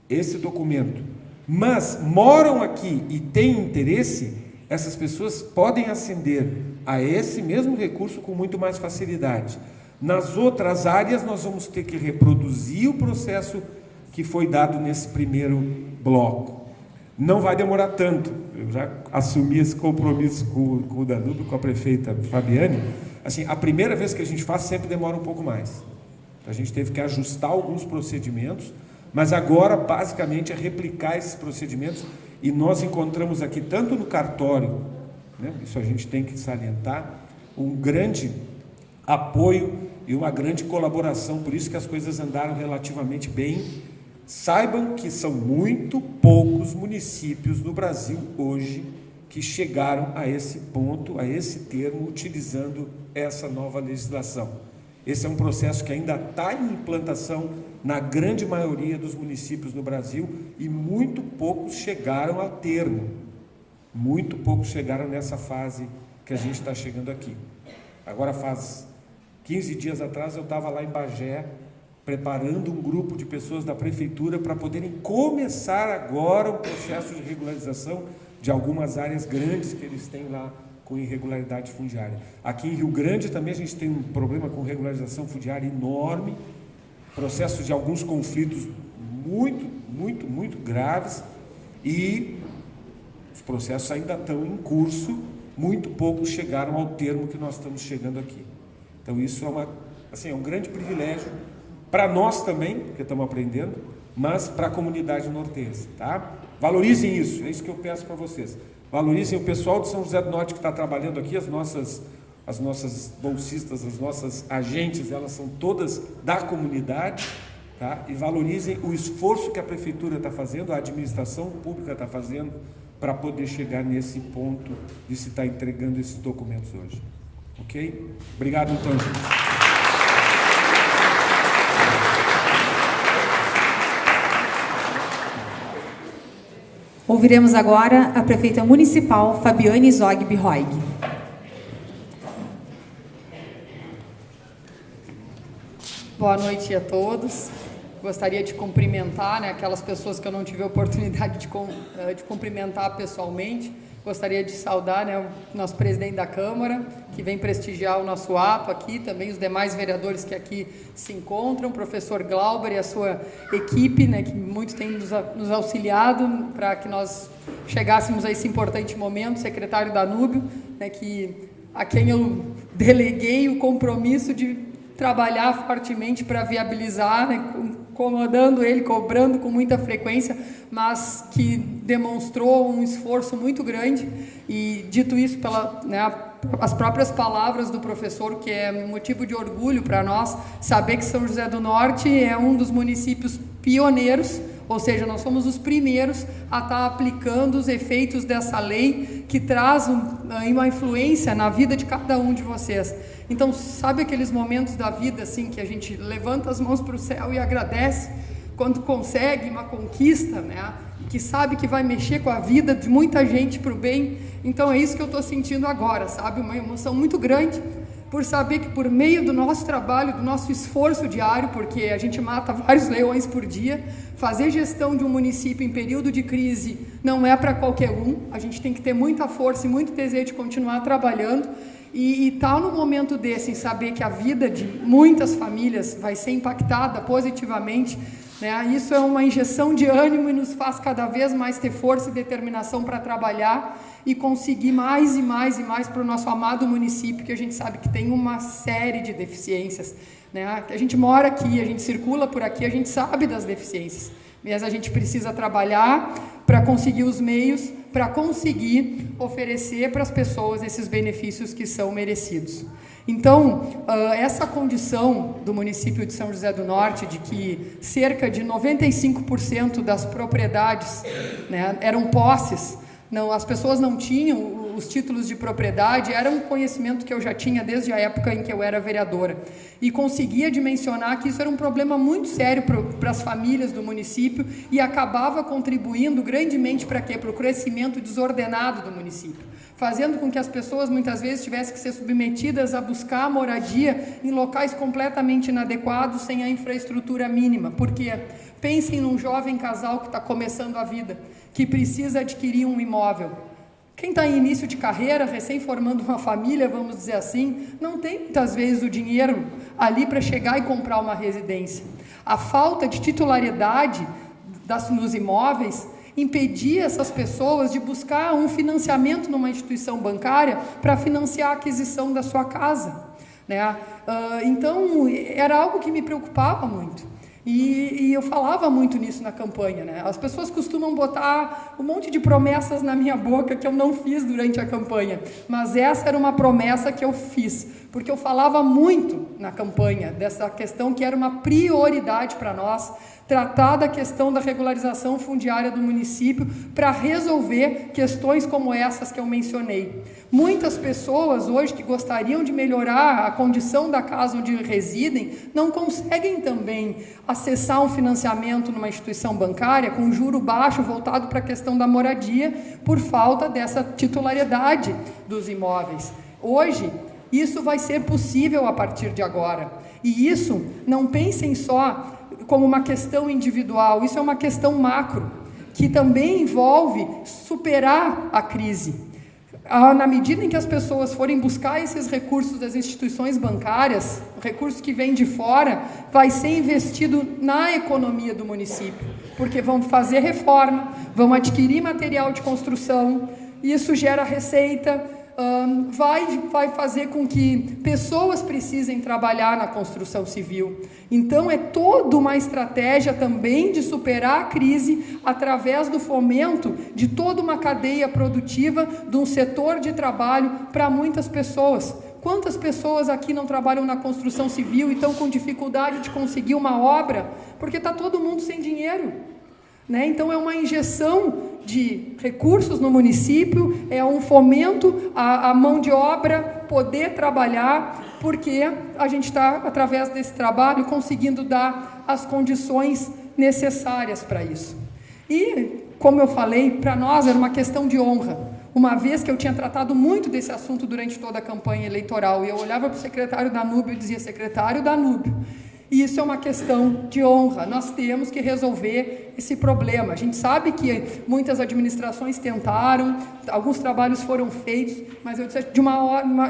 esse documento, mas moram aqui e têm interesse, essas pessoas podem ascender a esse mesmo recurso com muito mais facilidade. Nas outras áreas, nós vamos ter que reproduzir o processo que foi dado nesse primeiro bloco. Não vai demorar tanto. Eu já assumi esse compromisso com o Danúbio, com a prefeita Fabiane. Assim, a primeira vez que a gente faz sempre demora um pouco mais. A gente teve que ajustar alguns procedimentos, mas agora basicamente é replicar esses procedimentos, e nós encontramos aqui, tanto no cartório, né, isso a gente tem que salientar, um grande apoio e uma grande colaboração, por isso que as coisas andaram relativamente bem. Saibam que são muito poucos municípios no Brasil hoje que chegaram a esse ponto, a esse termo, utilizando essa nova legislação. Esse é um processo que ainda está em implantação na grande maioria dos municípios no Brasil, e muito poucos chegaram ao termo, muito poucos chegaram nessa fase que a gente está chegando aqui. Agora faz 15 dias atrás eu estava lá em Bagé, preparando um grupo de pessoas da prefeitura para poderem começar agora o processo de regularização de algumas áreas grandes que eles têm lá com irregularidade fundiária. Aqui em Rio Grande também a gente tem um problema com regularização fundiária enorme, processo de alguns conflitos muito graves, e os processos ainda estão em curso, muito poucos chegaram ao termo que nós estamos chegando aqui. Então isso é um grande privilégio para nós também, porque estamos aprendendo, mas para a comunidade nortense, tá? Valorizem isso, é isso que eu peço para vocês. Valorizem o pessoal de São José do Norte que está trabalhando aqui, as nossas bolsistas, as nossas agentes, elas são todas da comunidade, tá? E valorizem o esforço que a prefeitura está fazendo, a administração pública está fazendo, para poder chegar nesse ponto de se estar entregando esses documentos hoje. Ok? Obrigado, então, gente. Ouviremos agora a prefeita municipal Fabiane Zogby Roig. Boa noite a todos. gostaria de cumprimentar, né, aquelas pessoas que eu não tive a oportunidade de cumprimentar pessoalmente. Gostaria de saudar, né, o nosso presidente da Câmara, que vem prestigiar o nosso ato aqui, também os demais vereadores que aqui se encontram, o professor Glauber e a sua equipe, né, que muito tem nos auxiliado para que nós chegássemos a esse importante momento, o secretário Danúbio, né, a quem eu deleguei o compromisso de trabalhar fortemente para viabilizar, né, incomodando ele, cobrando com muita frequência, mas que demonstrou um esforço muito grande. E dito isso as próprias palavras do professor, que é motivo de orgulho para nós saber que São José do Norte é um dos municípios pioneiros, ou seja, nós somos os primeiros a estar aplicando os efeitos dessa lei que traz uma influência na vida de cada um de vocês. Então, sabe aqueles momentos da vida assim que a gente levanta as mãos para o céu e agradece quando consegue uma conquista, né? Que sabe que vai mexer com a vida de muita gente para o bem. Então é isso que eu estou sentindo agora, sabe? Uma emoção muito grande por saber que por meio do nosso trabalho, do nosso esforço diário, porque a gente mata vários leões por dia, fazer gestão de um município em período de crise não é para qualquer um. A gente tem que ter muita força e muito desejo de continuar trabalhando. E tal no momento desse, em saber que a vida de muitas famílias vai ser impactada positivamente, né? Isso é uma injeção de ânimo e nos faz cada vez mais ter força e determinação para trabalhar e conseguir mais e mais e mais para o nosso amado município, que a gente sabe que tem uma série de deficiências, né? A gente mora aqui, a gente circula por aqui, a gente sabe das deficiências, mas a gente precisa trabalhar para conseguir os meios, para conseguir oferecer para as pessoas esses benefícios que são merecidos. Então, essa condição do município de São José do Norte, de que cerca de 95% das propriedades, né, eram posses, as pessoas não tinham os títulos de propriedade, era um conhecimento que eu já tinha desde a época em que eu era vereadora, e conseguia dimensionar que isso era um problema muito sério para as famílias do município e acabava contribuindo grandemente para quê? Para o crescimento desordenado do município, fazendo com que as pessoas muitas vezes tivessem que ser submetidas a buscar moradia em locais completamente inadequados, sem a infraestrutura mínima. Porque pensem num jovem casal que está começando a vida, que precisa adquirir um imóvel. Quem está em início de carreira, recém-formando uma família, vamos dizer assim, não tem muitas vezes o dinheiro ali para chegar e comprar uma residência. A falta de titularidade nos imóveis impedia essas pessoas de buscar um financiamento numa instituição bancária para financiar a aquisição da sua casa, né? Então, era algo que me preocupava muito. E eu falava muito nisso na campanha, né? As pessoas costumam botar um monte de promessas na minha boca que eu não fiz durante a campanha, mas essa era uma promessa que eu fiz, porque eu falava muito na campanha dessa questão que era uma prioridade para nós, tratar da questão da regularização fundiária do município para resolver questões como essas que eu mencionei. Muitas pessoas hoje que gostariam de melhorar a condição da casa onde residem, não conseguem também acessar um financiamento numa instituição bancária com juro baixo voltado para a questão da moradia, por falta dessa titularidade dos imóveis. Hoje, isso vai ser possível a partir de agora. E isso, não pensem só como uma questão individual, isso é uma questão macro, que também envolve superar a crise. Na medida em que as pessoas forem buscar esses recursos das instituições bancárias, recursos que vêm de fora, vai ser investido na economia do município, porque vão fazer reforma, vão adquirir material de construção, isso gera receita, vai fazer com que pessoas precisem trabalhar na construção civil. Então, é toda uma estratégia também de superar a crise através do fomento de toda uma cadeia produtiva, de um setor de trabalho para muitas pessoas. Quantas pessoas aqui não trabalham na construção civil e estão com dificuldade de conseguir uma obra, porque está todo mundo sem dinheiro, né? Então, é uma injeção de recursos no município, é um fomento à mão de obra poder trabalhar, porque a gente está, através desse trabalho, conseguindo dar as condições necessárias para isso. E, como eu falei, para nós era uma questão de honra, uma vez que eu tinha tratado muito desse assunto durante toda a campanha eleitoral, e eu olhava para o secretário Danúbio e dizia: secretário Danúbio, E isso é uma questão de honra. Nós temos que resolver esse problema. A gente sabe que muitas administrações tentaram, alguns trabalhos foram feitos, mas eu disse,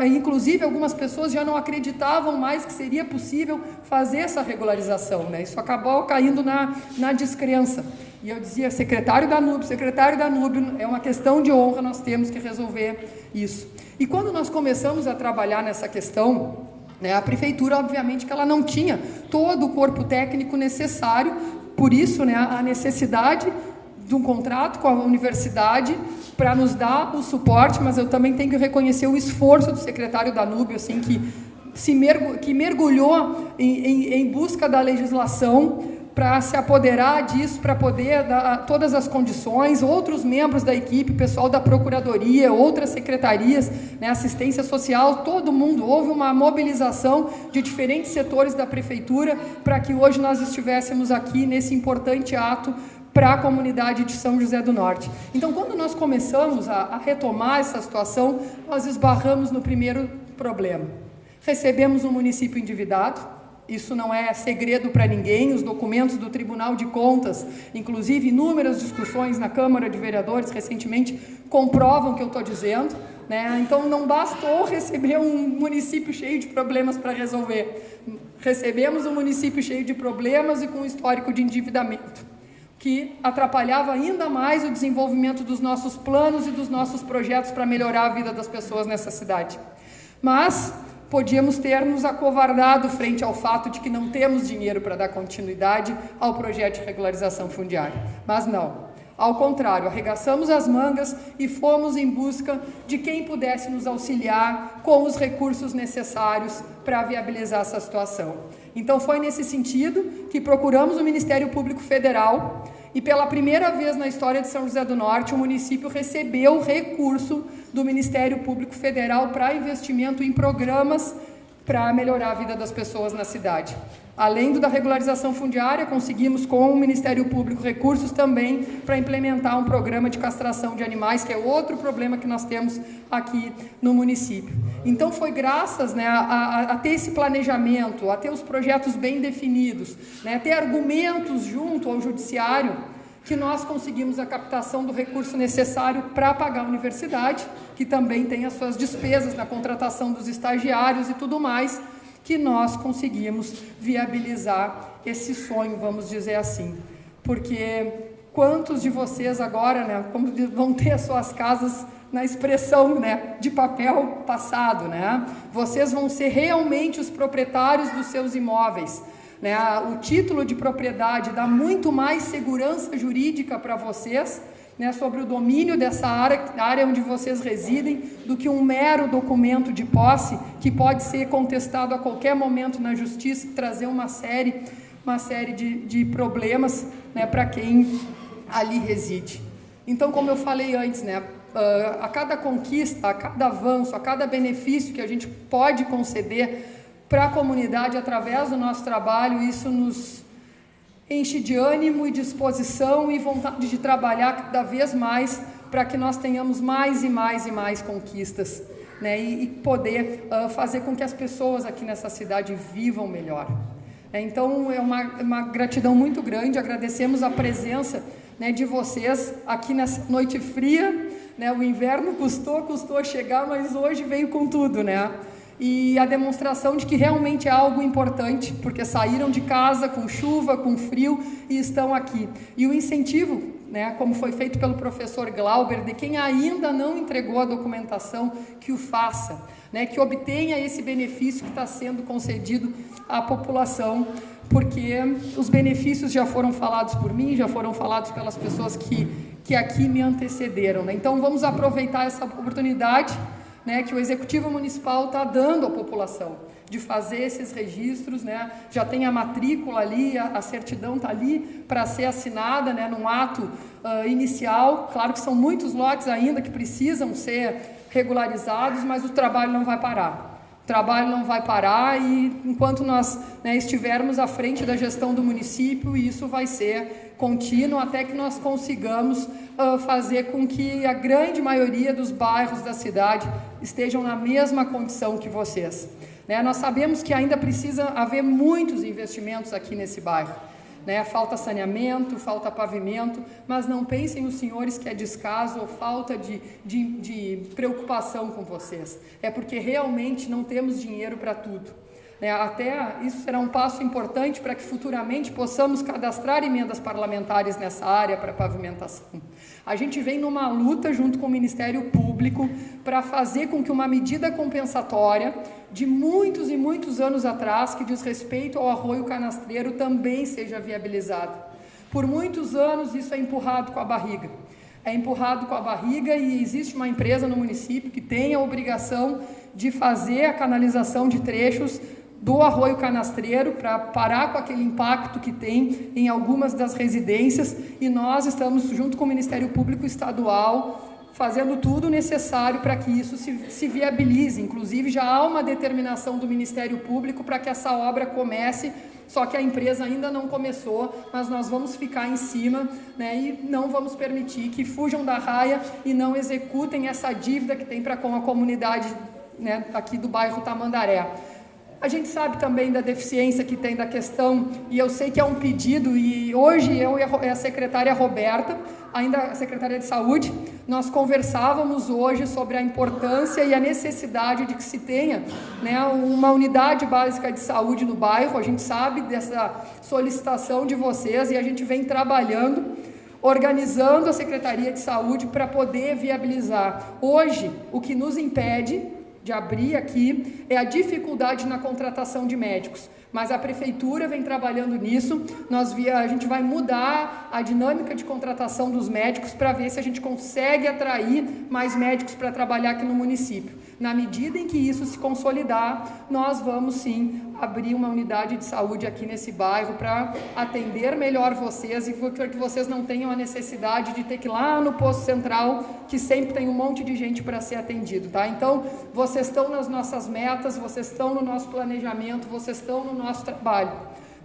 inclusive algumas pessoas já não acreditavam mais que seria possível fazer essa regularização, né? Isso acabou caindo na descrença. E eu dizia, secretário Danúbio, é uma questão de honra, nós temos que resolver isso. E quando nós começamos a trabalhar nessa questão, né, a prefeitura, obviamente, que ela não tinha todo o corpo técnico necessário, por isso, né, a necessidade de um contrato com a universidade para nos dar o suporte, mas eu também tenho que reconhecer o esforço do secretário Danúbio, assim, que mergulhou em busca da legislação para se apoderar disso, para poder dar todas as condições, outros membros da equipe, pessoal da Procuradoria, outras secretarias, né, assistência social, todo mundo, houve uma mobilização de diferentes setores da Prefeitura para que hoje nós estivéssemos aqui nesse importante ato para a comunidade de São José do Norte. Então, quando nós começamos a retomar essa situação, nós esbarramos no primeiro problema. Recebemos um município endividado. Isso não é segredo para ninguém, os documentos do Tribunal de Contas, inclusive inúmeras discussões na Câmara de Vereadores recentemente, comprovam o que eu estou dizendo, né? Então não bastou receber um município cheio de problemas para resolver. Recebemos um município cheio de problemas e com um histórico de endividamento, que atrapalhava ainda mais o desenvolvimento dos nossos planos e dos nossos projetos para melhorar a vida das pessoas nessa cidade. Mas podíamos ter nos acovardado frente ao fato de que não temos dinheiro para dar continuidade ao projeto de regularização fundiária. Mas não. Ao contrário, arregaçamos as mangas e fomos em busca de quem pudesse nos auxiliar com os recursos necessários para viabilizar essa situação. Então foi nesse sentido que procuramos o Ministério Público Federal e pela primeira vez na história de São José do Norte o município recebeu recurso do Ministério Público Federal para investimento em programas para melhorar a vida das pessoas na cidade. Além da regularização fundiária, conseguimos com o Ministério Público recursos também para implementar um programa de castração de animais, que é outro problema que nós temos aqui no município. Então foi graças, né, a ter esse planejamento, a ter os projetos bem definidos, né, a ter argumentos junto ao judiciário, que nós conseguimos a captação do recurso necessário para pagar a universidade, que também tem as suas despesas na contratação dos estagiários e tudo mais, que nós conseguimos viabilizar esse sonho, vamos dizer assim. Porque quantos de vocês agora, né, vão ter as suas casas na expressão, né, de papel passado, né? Vocês vão ser realmente os proprietários dos seus imóveis. Né, o título de propriedade dá muito mais segurança jurídica para vocês, né, sobre o domínio dessa área onde vocês residem, do que um mero documento de posse que pode ser contestado a qualquer momento na justiça e trazer uma série de problemas, né, para quem ali reside. Então, como eu falei antes, né, a cada conquista, a cada avanço, a cada benefício que a gente pode conceder para a comunidade através do nosso trabalho, isso nos enche de ânimo e disposição e vontade de trabalhar cada vez mais para que nós tenhamos mais e mais conquistas, né, e poder fazer com que as pessoas aqui nessa cidade vivam melhor. Então é uma gratidão muito grande, agradecemos a presença, né, de vocês aqui nessa noite fria, né, o inverno custou chegar, mas hoje veio com tudo, né? E a demonstração de que realmente é algo importante, porque saíram de casa com chuva, com frio e estão aqui. E o incentivo, né, como foi feito pelo professor Glauber, de quem ainda não entregou a documentação, que o faça, né, que obtenha esse benefício que está sendo concedido à população, porque os benefícios já foram falados por mim, já foram falados pelas pessoas que aqui me antecederam, né? Então vamos aproveitar essa oportunidade, né, que o Executivo Municipal está dando à população, de fazer esses registros, né? Já tem a matrícula ali, a certidão está ali para ser assinada, né, num ato inicial. Claro que são muitos lotes ainda que precisam ser regularizados, mas o trabalho não vai parar. O trabalho não vai parar e enquanto nós, né, estivermos à frente da gestão do município, isso vai ser contínuo até que nós consigamos fazer com que a grande maioria dos bairros da cidade estejam na mesma condição que vocês. né? Nós sabemos que ainda precisa haver muitos investimentos aqui nesse bairro, né? Falta saneamento, falta pavimento, mas não pensem os senhores que é descaso ou falta de preocupação com vocês. É porque realmente não temos dinheiro para tudo. Até isso será um passo importante para que futuramente possamos cadastrar emendas parlamentares nessa área para pavimentação. A gente vem numa luta junto com o Ministério Público para fazer com que uma medida compensatória de muitos e muitos anos atrás, que diz respeito ao Arroio Canastreiro, também seja viabilizada. Por muitos anos isso é empurrado com a barriga. É empurrado com a barriga e existe uma empresa no município que tem a obrigação de fazer a canalização de trechos do Arroio Canastreiro para parar com aquele impacto que tem em algumas das residências, e nós estamos, junto com o Ministério Público Estadual, fazendo tudo necessário para que isso se viabilize. Inclusive, já há uma determinação do Ministério Público para que essa obra comece, só que a empresa ainda não começou, mas nós vamos ficar em cima, né, e não vamos permitir que fujam da raia e não executem essa dívida que tem para com a comunidade, né, aqui do bairro Tamandaré. A gente sabe também da deficiência que tem da questão, e eu sei que é um pedido, e hoje eu e a secretária Roberta, ainda a secretária de Saúde, nós conversávamos hoje sobre a importância e a necessidade de que se tenha, né, uma unidade básica de saúde no bairro. A gente sabe dessa solicitação de vocês e a gente vem trabalhando, organizando a Secretaria de Saúde para poder viabilizar. Hoje, o que nos impede de abrir aqui é a dificuldade na contratação de médicos, mas a prefeitura vem trabalhando nisso. A gente vai mudar a dinâmica de contratação dos médicos para ver se a gente consegue atrair mais médicos para trabalhar aqui no município. Na medida em que isso se consolidar, nós vamos sim abrir uma unidade de saúde aqui nesse bairro para atender melhor vocês e para que vocês não tenham a necessidade de ter que ir lá no posto central, que sempre tem um monte de gente para ser atendido, tá? Então, vocês estão nas nossas metas, vocês estão no nosso planejamento, vocês estão no nosso trabalho,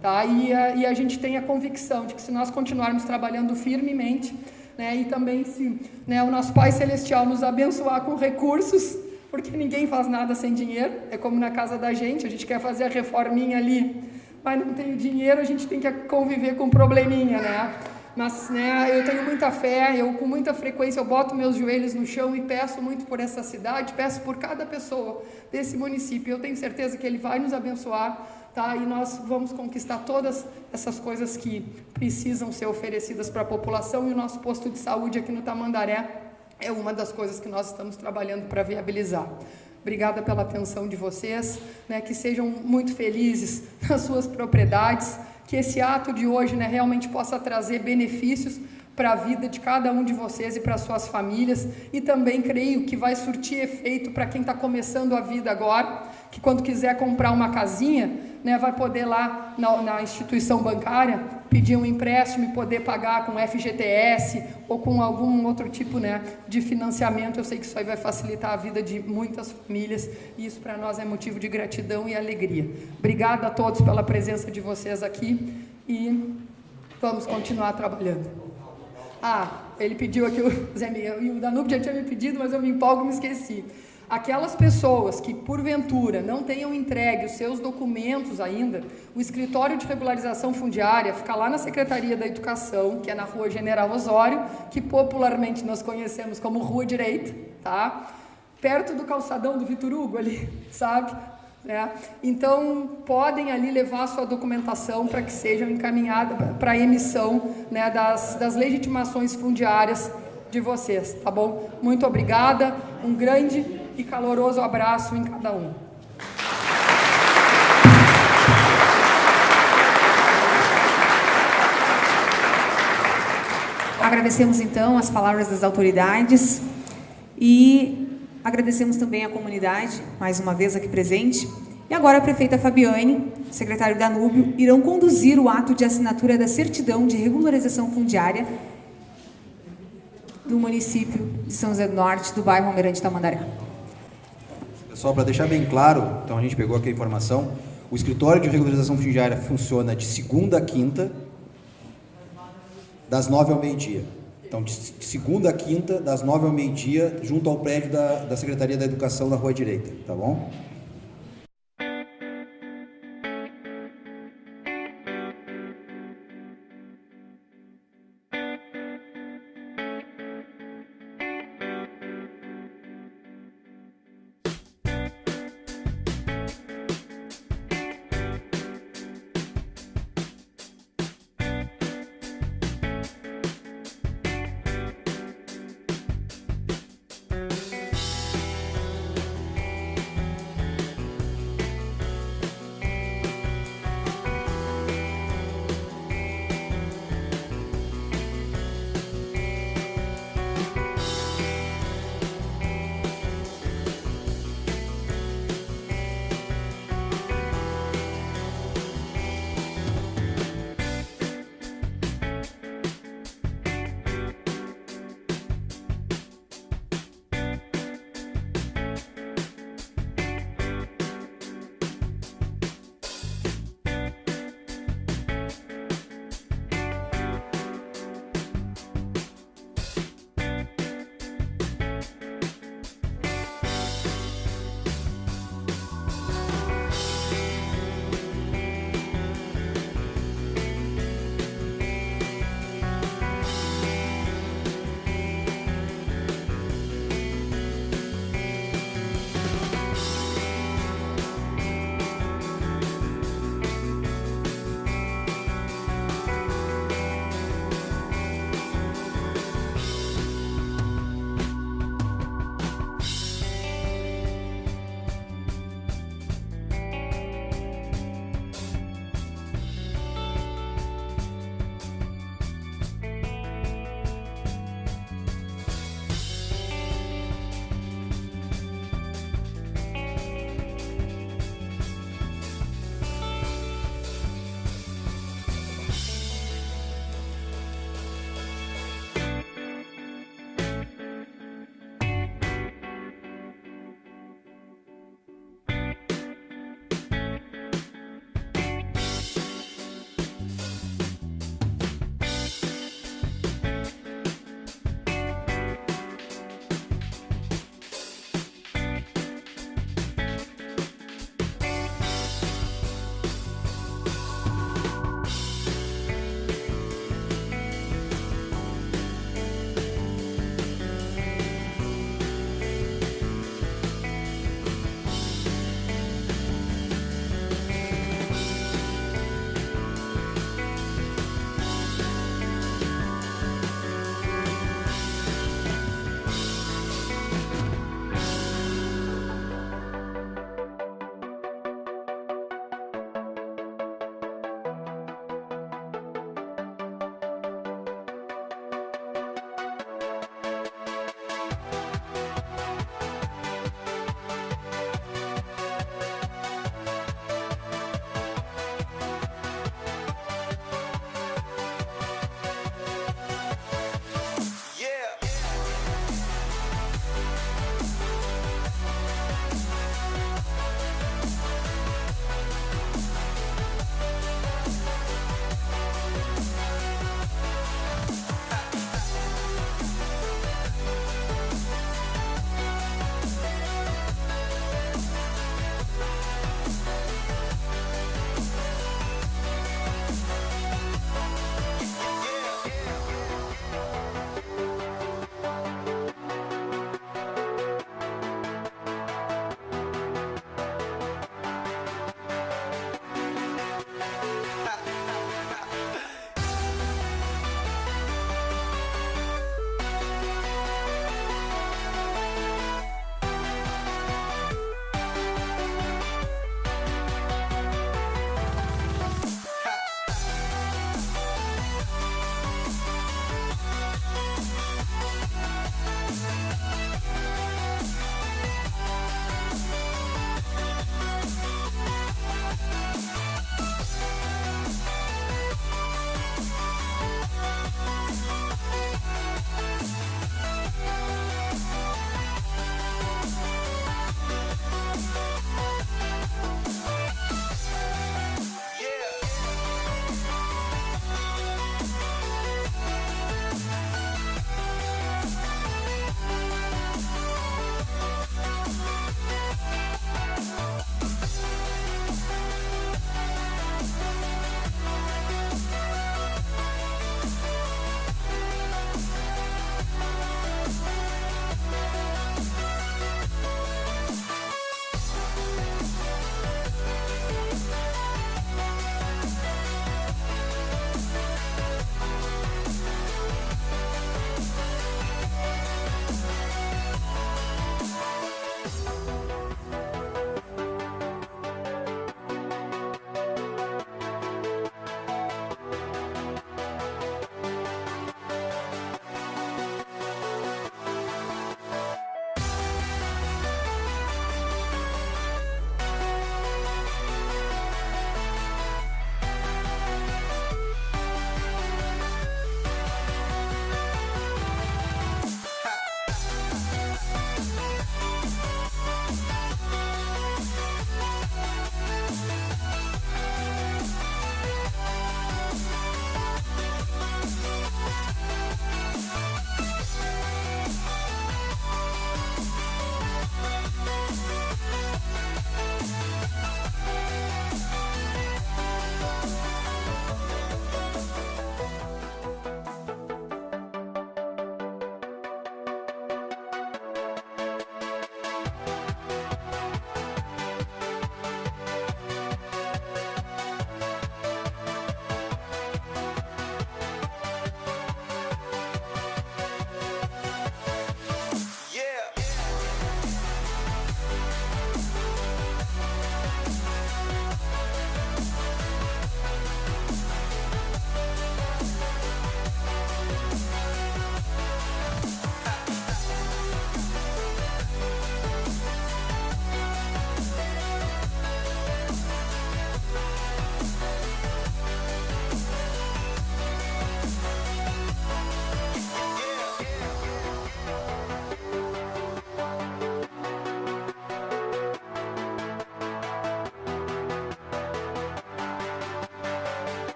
tá? E a gente tem a convicção de que se nós continuarmos trabalhando firmemente, né, e também se, né, o nosso Pai Celestial nos abençoar com recursos, porque ninguém faz nada sem dinheiro, é como na casa da gente, a gente quer fazer a reforminha ali, mas não tem dinheiro, a gente tem que conviver com um probleminha, né? Mas, né, eu tenho muita fé, eu com muita frequência eu boto meus joelhos no chão e peço muito por essa cidade, peço por cada pessoa desse município. Eu tenho certeza que Ele vai nos abençoar, tá? E nós vamos conquistar todas essas coisas que precisam ser oferecidas para a população, e o nosso posto de saúde aqui no Tamandaré é uma das coisas que nós estamos trabalhando para viabilizar. Obrigada pela atenção de vocês, né, que sejam muito felizes nas suas propriedades, que esse ato de hoje, né, realmente possa trazer benefícios para a vida de cada um de vocês e para as suas famílias, e também creio que vai surtir efeito para quem está começando a vida agora, que quando quiser comprar uma casinha, né, vai poder lá na instituição bancária pedir um empréstimo e poder pagar com FGTS ou com algum outro tipo, né, de financiamento. Eu sei que isso aí vai facilitar a vida de muitas famílias, e isso para nós é motivo de gratidão e alegria. Obrigada a todos pela presença de vocês aqui, e vamos continuar trabalhando. Ele pediu aqui, o Zé Miguel, e o Danúbio já tinha me pedido, mas eu me empolgo e me esqueci. Aquelas pessoas que, porventura, não tenham entregue os seus documentos ainda, o escritório de regularização fundiária fica lá na Secretaria da Educação, que é na Rua General Osório, que popularmente nós conhecemos como Rua Direita, tá? Perto do calçadão do Vitor Hugo ali, sabe? Então, podem ali levar a sua documentação para que sejam encaminhadas para a emissão, né, das legitimações fundiárias de vocês, tá bom? Muito obrigada, um grande e caloroso abraço em cada um. Agradecemos então as palavras das autoridades e agradecemos também a comunidade, mais uma vez aqui presente. E agora a prefeita Fabiane, secretário Danúbio, irão conduzir o ato de assinatura da certidão de regularização fundiária do município de São José do Norte, do bairro Almirante Tamandaré. Pessoal, para deixar bem claro, então a gente pegou aqui a informação, o escritório de regularização fundiária funciona de segunda a quinta, das 9 ao meio-dia. Então, de segunda a quinta, das 9 ao meio-dia, junto ao prédio da Secretaria da Educação, na Rua Direita, tá bom?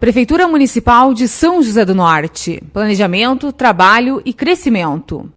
Prefeitura Municipal de São José do Norte. Planejamento, trabalho e crescimento.